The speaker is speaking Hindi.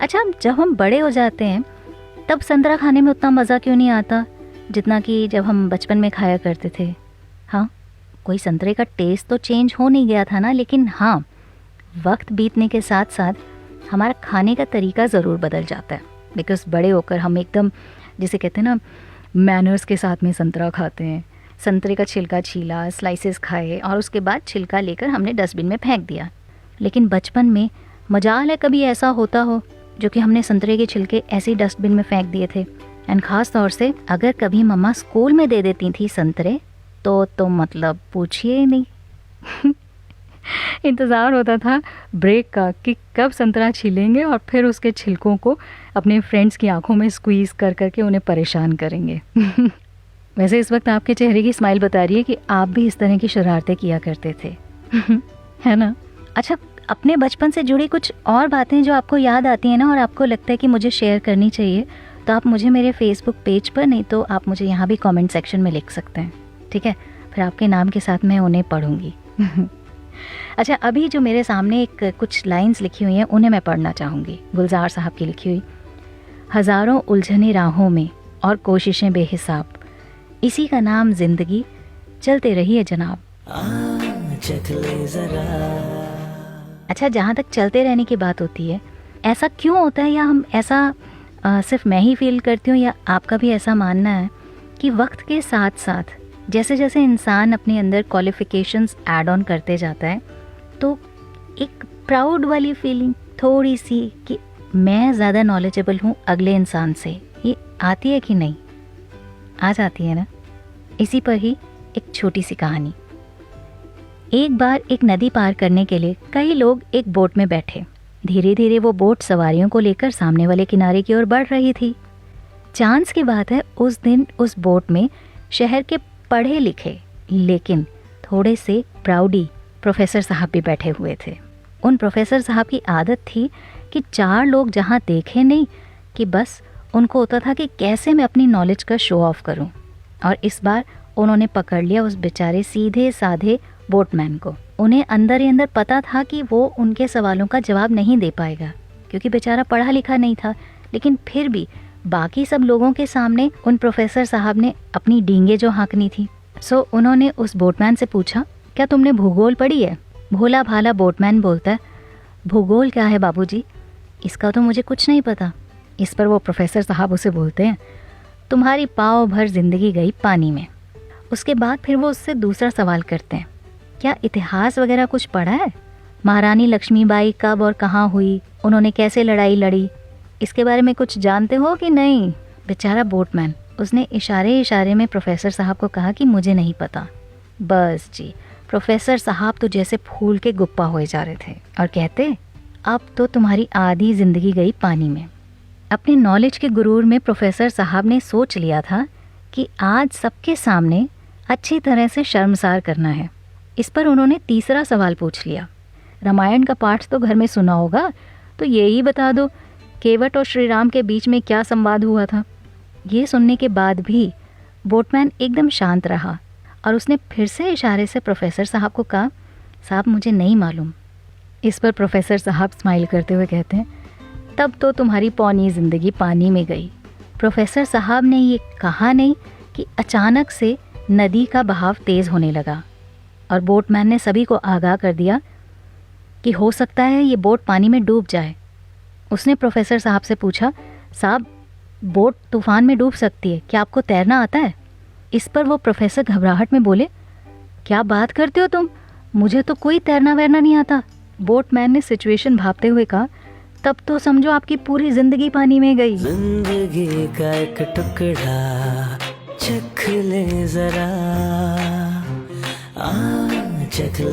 अच्छा, जब हम बड़े हो जाते हैं तब संतरा खाने में उतना मज़ा क्यों नहीं आता जितना कि जब हम बचपन में खाया करते थे? हाँ, कोई संतरे का टेस्ट तो चेंज हो नहीं गया था ना, लेकिन हाँ, वक्त बीतने के साथ साथ हमारा खाने का तरीका ज़रूर बदल जाता है। बिकॉज़ बड़े होकर हम एकदम, जिसे कहते हैं ना, मैनर्स के साथ में संतरा खाते हैं। संतरे का छिलका छीला, स्लाइसेस खाए और उसके बाद छिलका लेकर हमने डस्टबिन में फेंक दिया। लेकिन बचपन में मजाल है कभी ऐसा होता हो जो कि हमने संतरे के छिलके ऐसे ही डस्टबिन में फेंक दिए थे। एंड ख़ास तौर से अगर कभी मम्मा स्कूल में दे देती थी संतरे तो मतलब पूछिए ही नहीं। इंतज़ार होता था ब्रेक का कि कब संतरा छीलेंगे और फिर उसके छिलकों को अपने फ्रेंड्स की आंखों में स्क्वीज़ कर करके उन्हें परेशान करेंगे। वैसे इस वक्त आपके चेहरे की स्माइल बता रही है कि आप भी इस तरह की शरारतें किया करते थे। है ना? अच्छा, अपने बचपन से जुड़ी कुछ और बातें जो आपको याद आती हैं ना और आपको लगता है कि मुझे शेयर करनी चाहिए, तो आप मुझे मेरे फेसबुक पेज पर, नहीं तो आप मुझे यहाँ भी कमेंट सेक्शन में लिख सकते हैं, ठीक है? फिर आपके नाम के साथ मैं उन्हें पढ़ूँगी। अच्छा, अभी जो मेरे सामने कुछ लाइंस लिखी हुई हैं उन्हें मैं पढ़ना चाहूँगी। गुलजार साहब की लिखी हुई। हज़ारों उलझने राहों में और कोशिशें बेहिसाब, इसी का नाम ज़िंदगी, चलते रहिए जनाब। अच्छा, जहाँ तक चलते रहने की बात होती है, ऐसा क्यों होता है, या हम ऐसा सिर्फ मैं ही फील करती हूँ या आपका भी ऐसा मानना है कि वक्त के साथ साथ जैसे जैसे इंसान अपने अंदर क्वालिफ़िकेशंस ऐड ऑन करते जाता है तो एक प्राउड वाली फीलिंग थोड़ी सी कि मैं ज़्यादा नॉलेजेबल हूँ अगले इंसान से, ये आती है कि नहीं? आ जाती है ना? इसी पर ही एक छोटी सी कहानी। एक बार एक नदी पार करने के लिए कई लोग एक बोट में बैठे। धीरे धीरे वो बोट सवारियों को लेकर सामने वाले किनारे की ओर बढ़ रही थी। चांस की बात है, उस दिन उस बोट में शहर के पढ़े लिखे लेकिन थोड़े से प्राउडी प्रोफेसर साहब भी बैठे हुए थे। उन प्रोफेसर साहब की आदत थी कि चार लोग जहाँ देखे नहीं कि बस उनको होता था कि कैसे मैं अपनी नॉलेज का शो ऑफ करूं। और इस बार उन्होंने पकड़ लिया उस बेचारे सीधे साधे बोटमैन को। उन्हें अंदर ही अंदर पता था कि वो उनके सवालों का जवाब नहीं दे पाएगा क्योंकि बेचारा पढ़ा लिखा नहीं था, लेकिन फिर भी बाकी सब लोगों के सामने उन प्रोफेसर साहब ने अपनी डींगे जो हाँकनी थी। सो उन्होंने उस बोटमैन से पूछा, क्या तुमने भूगोल पढ़ी है? भोला भाला बोटमैन बोलता है, भूगोल क्या है बाबूजी? इसका तो मुझे कुछ नहीं पता। इस पर वो प्रोफेसर साहब उसे बोलते हैं, तुम्हारी पाव भर जिंदगी गई पानी में। उसके बाद फिर वो उससे दूसरा सवाल करते हैं, क्या इतिहास वगैरह कुछ पढ़ा है? महारानी लक्ष्मीबाई कब और कहाँ हुई? उन्होंने कैसे लड़ाई लड़ी? इसके बारे में कुछ जानते हो कि नहीं? बेचारा बोटमैन, उसने इशारे इशारे में प्रोफेसर साहब को कहा कि मुझे नहीं पता। बस जी, प्रोफेसर साहब तो जैसे फूल के गुप्पा हुए जा रहे थे और कहते, अब तो तुम्हारी आधी जिंदगी गई पानी में। अपने नॉलेज के गुरूर में प्रोफेसर साहब ने सोच लिया था कि आज सबके सामने अच्छी तरह से शर्मसार करना है। इस पर उन्होंने तीसरा सवाल पूछ लिया, रामायण का पाठ तो घर में सुना होगा, तो यही बता दो केवट और श्री राम के बीच में क्या संवाद हुआ था? ये सुनने के बाद भी बोटमैन एकदम शांत रहा और उसने फिर से इशारे से प्रोफेसर साहब को कहा, साहब मुझे नहीं मालूम। इस पर प्रोफेसर साहब स्माइल करते हुए कहते हैं, तब तो तुम्हारी पौनी ज़िंदगी पानी में गई। प्रोफेसर साहब ने ये कहा नहीं कि अचानक से नदी का बहाव तेज़ होने लगा और बोटमैन ने सभी को आगाह कर दिया कि हो सकता है ये बोट पानी में डूब जाए। उसने प्रोफेसर साहब से पूछा, साहब बोट तूफ़ान में डूब सकती है, क्या आपको तैरना आता है? इस पर वो प्रोफेसर घबराहट में बोले, क्या बात करते हो तुम, मुझे तो कोई तैरना वैरना नहीं आता। बोटमैन ने सिचुएशन भांपते हुए कहा, तब तो समझो आपकी पूरी जिंदगी पानी में गई। जिंदगी का एक टुकड़ा चख ले जरा, चख ले।